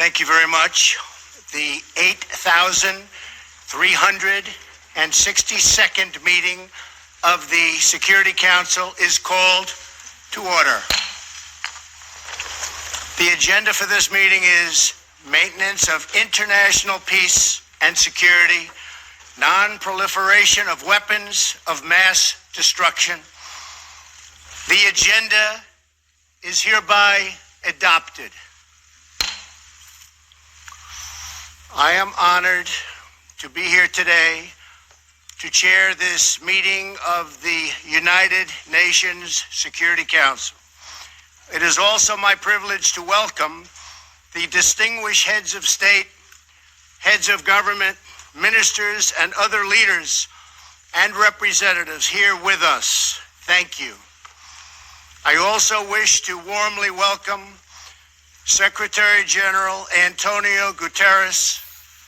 Thank you very much. The 8,362nd meeting of the Security Council is called to order. The agenda for this meeting is maintenance of international peace and security, non-proliferation of weapons of mass destruction. The agenda is hereby adopted. I am honored to be here today to chair this meeting of the United Nations Security Council. It is also my privilege to welcome the distinguished heads of state, heads of government, ministers, and other leaders and representatives here with us. Thank you. I also wish to warmly welcome Secretary General Antonio Guterres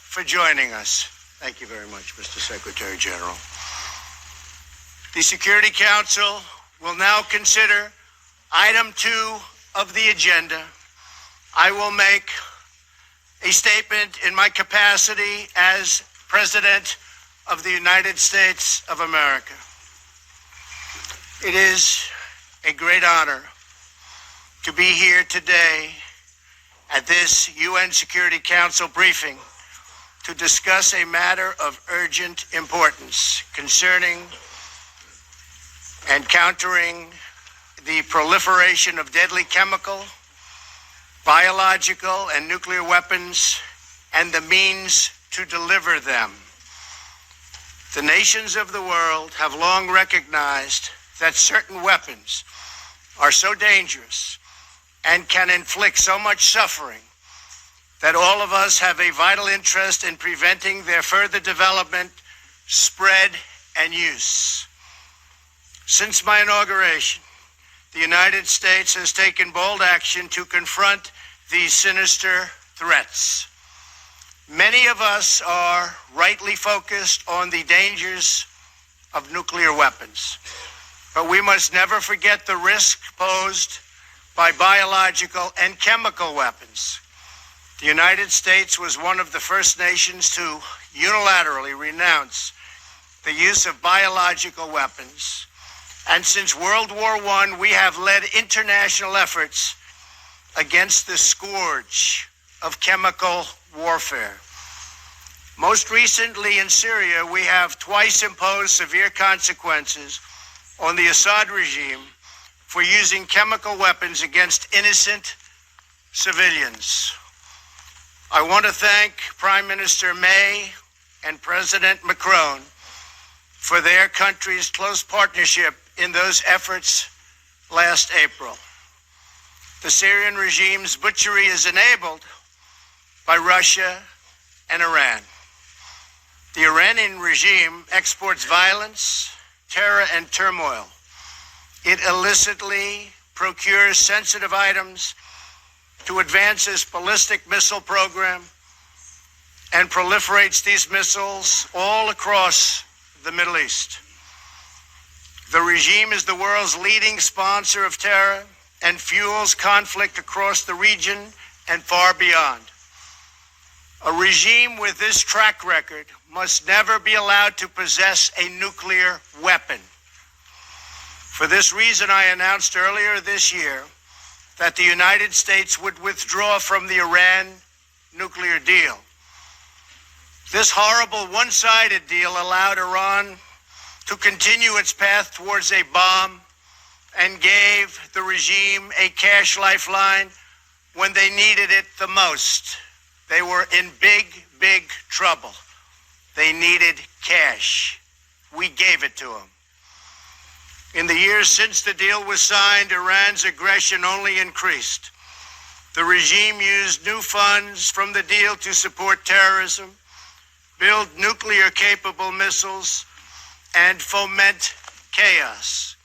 for joining us. Thank you very much, Mr. Secretary General. The Security Council will now consider item 2 of the agenda. I will make a statement in my capacity as President of the United States of America. It is a great honor to be here today at this UN Security Council briefing to discuss a matter of urgent importance concerning and countering the proliferation of deadly chemical, biological, and nuclear weapons and the means to deliver them. The nations of the world have long recognized that certain weapons are so dangerous and can inflict so much suffering that all of us have a vital interest in preventing their further development, spread, and use. Since my inauguration, the United States has taken bold action to confront these sinister threats. Many of us are rightly focused on the dangers of nuclear weapons, but we must never forget the risk posed by biological and chemical weapons. The United States was one of the first nations to unilaterally renounce the use of biological weapons. And since World War I, we have led international efforts against the scourge of chemical warfare. Most recently in Syria, we have twice imposed severe consequences on the Assad regime for using chemical weapons against innocent civilians. I want to thank Prime Minister May and President Macron for their country's close partnership in those efforts last April. The Syrian regime's butchery is enabled by Russia and Iran. The Iranian regime exports violence, terror, and turmoil. It illicitly procures sensitive items to advance its ballistic missile program and proliferates these missiles all across the Middle East. The regime is the world's leading sponsor of terror and fuels conflict across the region and far beyond. A regime with this track record must never be allowed to possess a nuclear weapon. For this reason, I announced earlier this year that the United States would withdraw from the Iran nuclear deal. This horrible one-sided deal allowed Iran to continue its path towards a bomb and gave the regime a cash lifeline when they needed it the most. They were in big, big trouble. They needed cash. We gave it to them. In the years since the deal was signed, Iran's aggression only increased. The regime used new funds from the deal to support terrorism, build nuclear-capable missiles, and foment chaos.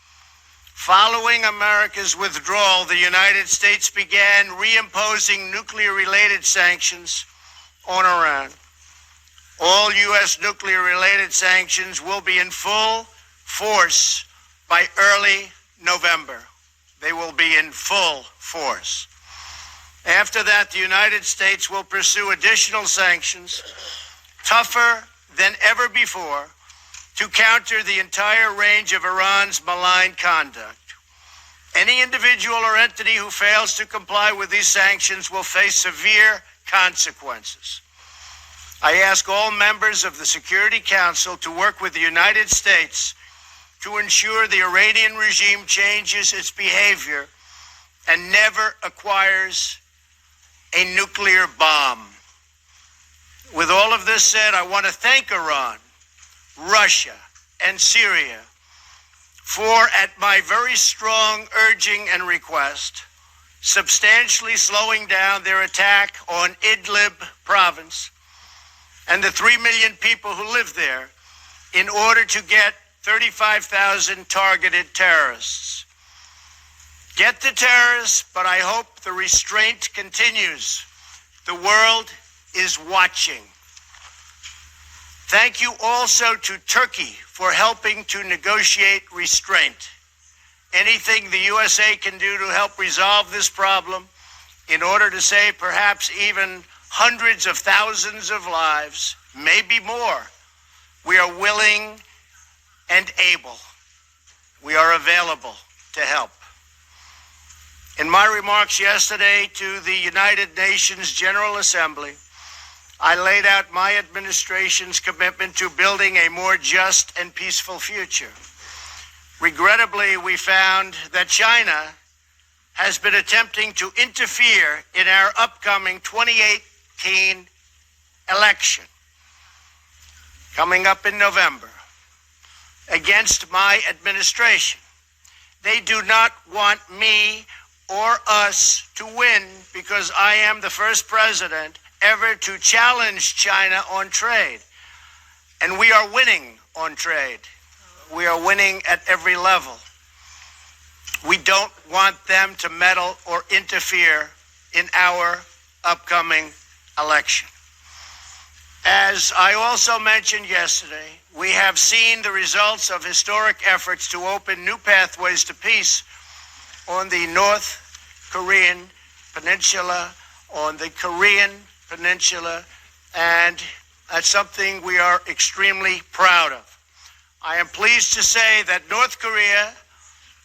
Following America's withdrawal, the United States began reimposing nuclear-related sanctions on Iran. All U.S. nuclear-related sanctions will be in full force by early November. They will be in full force. After that, the United States will pursue additional sanctions, tougher than ever before, to counter the entire range of Iran's malign conduct. Any individual or entity who fails to comply with these sanctions will face severe consequences. I ask all members of the Security Council to work with the United States to ensure the Iranian regime changes its behavior and never acquires a nuclear bomb. With all of this said, I want to thank Iran, Russia, and Syria for, at my very strong urging and request, substantially slowing down their attack on Idlib province and the 3 million people who live there in order to get 35,000 targeted terrorists. Get the terrorists, but I hope the restraint continues. The world is watching. Thank you also to Turkey for helping to negotiate restraint. Anything the USA can do to help resolve this problem in order to save perhaps even hundreds of thousands of lives, maybe more, we are willing and able. We are available to help. In my remarks yesterday to the United Nations General Assembly, I laid out my administration's commitment to building a more just and peaceful future. Regrettably, we found that China has been attempting to interfere in our upcoming 2018 election, coming up in November, against my administration. They do not want me or us to win because I am the first president ever to challenge China on trade. And we are winning on trade. We are winning at every level. We don't want them to meddle or interfere in our upcoming election. As I also mentioned yesterday, we have seen the results of historic efforts to open new pathways to peace on the North Korean Peninsula, and that's something we are extremely proud of. I am pleased to say that North Korea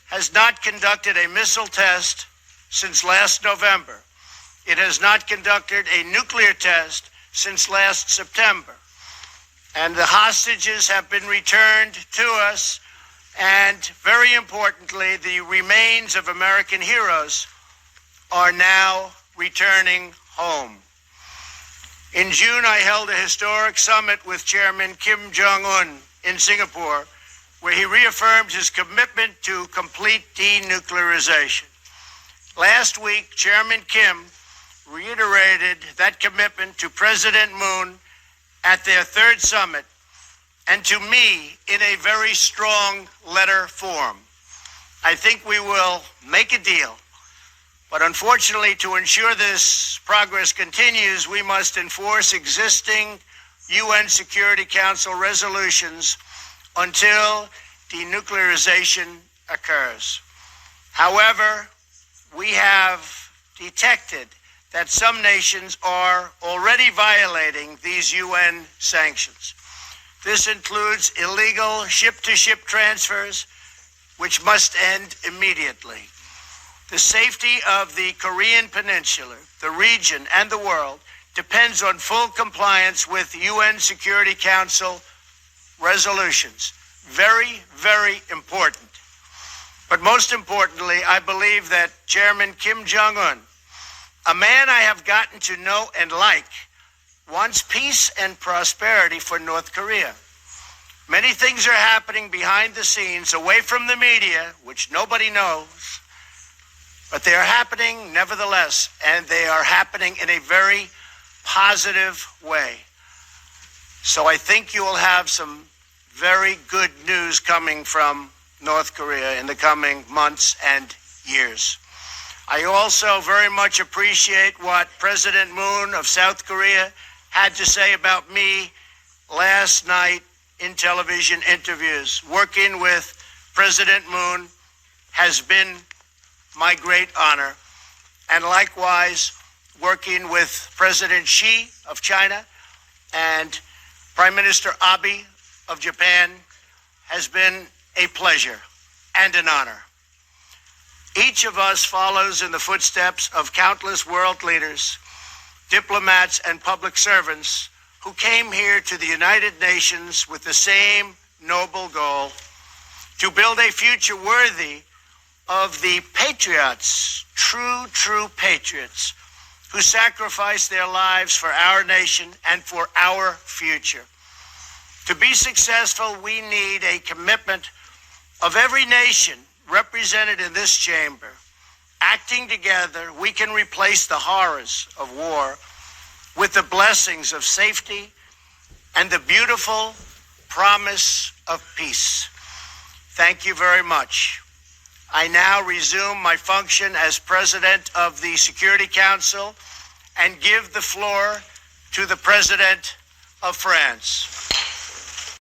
has not conducted a missile test since last November. It has not conducted a nuclear test since last September. And the hostages have been returned to us, and very importantly, the remains of American heroes are now returning home. In June, I held a historic summit with Chairman Kim Jong-un in Singapore, where he reaffirmed his commitment to complete denuclearization. Last week, Chairman Kim reiterated that commitment to President Moon at their third summit and to me in a very strong letter form. I think we will make a deal. But unfortunately, to ensure this progress continues, we must enforce existing UN Security Council resolutions until denuclearization occurs. However, we have detected that some nations are already violating these UN sanctions. This includes illegal ship-to-ship transfers, which must end immediately. The safety of the Korean Peninsula, the region, and the world depends on full compliance with UN Security Council resolutions. Very, very important. But most importantly, I believe that Chairman Kim Jong-un, a man I have gotten to know and like, wants peace and prosperity for North Korea. Many things are happening behind the scenes, away from the media, which nobody knows. But they are happening nevertheless, and they are happening in a very positive way. So I think you will have some very good news coming from North Korea in the coming months and years. I also very much appreciate what President Moon of South Korea had to say about me last night in television interviews. Working with President Moon has been my great honor, and likewise working with President Xi of China and Prime Minister Abe of Japan has been a pleasure and an honor. Each of us follows in the footsteps of countless world leaders, diplomats, and public servants who came here to the United Nations with the same noble goal: to build a future worthy of the patriots, true patriots, who sacrificed their lives for our nation and for our future. To be successful, we need a commitment of every nation represented in this chamber. Acting together, we can replace the horrors of war with the blessings of safety and the beautiful promise of peace. Thank you very much. I now resume my function as President of the Security Council and give the floor to the President of France.